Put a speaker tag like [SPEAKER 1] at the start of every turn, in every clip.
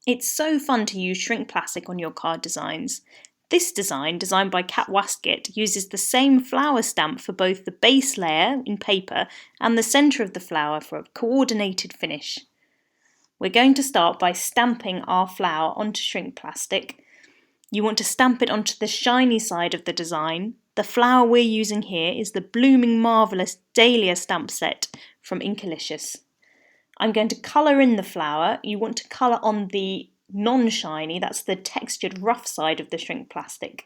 [SPEAKER 1] It's so fun to use shrink plastic on your card designs. This design, designed by Kat Waskett, uses the same flower stamp for both the base layer in paper and the centre of the flower for a coordinated finish. We're going to start by stamping our flower onto shrink plastic. You want to stamp it onto the shiny side of the design. The flower we're using here is the Blooming Marvellous Dahlia stamp set from Inkalicious. I'm going to colour in the flower. You want to colour on the non-shiny, that's the textured rough side of the shrink plastic.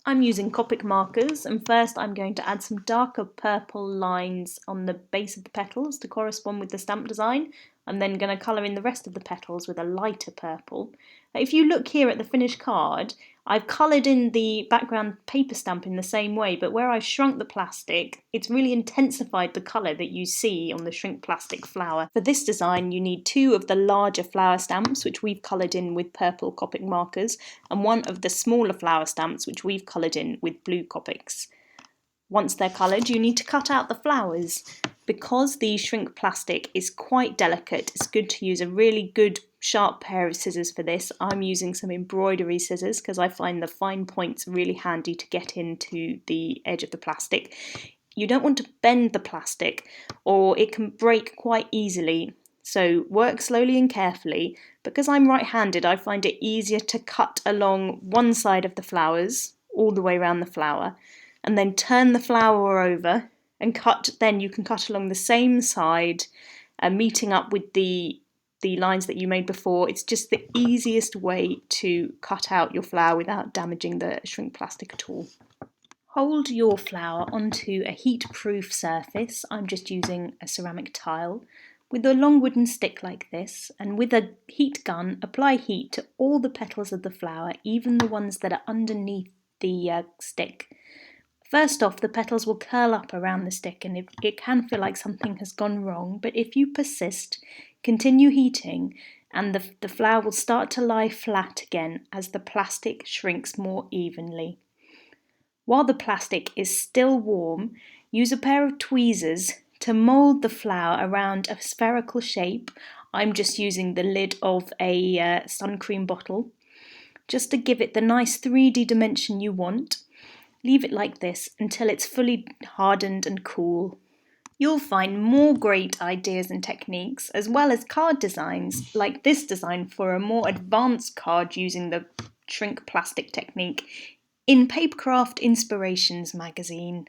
[SPEAKER 1] I'm using Copic markers, and first I'm going to add some darker purple lines on the base of the petals to correspond with the stamp design. I'm then going to colour in the rest of the petals with a lighter purple. If you look here at the finished card, I've coloured in the background paper stamp in the same way, but where I've shrunk the plastic, it's really intensified the colour that you see on the shrink plastic flower. For this design, you need 2 of the larger flower stamps, which we've coloured in with purple Copic markers, and 1 of the smaller flower stamps, which we've coloured in with blue Copics. Once they're coloured, you need to cut out the flowers. Because the shrink plastic is quite delicate, it's good to use a really good sharp pair of scissors for this. I'm using some embroidery scissors because I find the fine points really handy to get into the edge of the plastic. You don't want to bend the plastic or it can break quite easily, so work slowly and carefully. Because I'm right-handed, I find it easier to cut along one side of the flowers all the way around the flower and then turn the flower over and cut. Then you can cut along the same side, meeting up with the lines that you made before. It's just the easiest way to cut out your flower without damaging the shrink plastic at all. Hold your flower onto a heat-proof surface. I'm just using a ceramic tile with a long wooden stick like this, and with a heat gun apply heat to all the petals of the flower, even the ones that are underneath the stick. First off, the petals will curl up around the stick and it can feel like something has gone wrong, but if you persist, continue heating, and the flower will start to lie flat again as the plastic shrinks more evenly. While the plastic is still warm, use a pair of tweezers to mould the flower around a spherical shape. I'm just using the lid of a sun cream bottle, just to give it the nice 3D dimension you want. Leave it like this until it's fully hardened and cool. You'll find more great ideas and techniques, as well as card designs, like this design for a more advanced card using the shrink plastic technique, in Papercraft Inspirations magazine.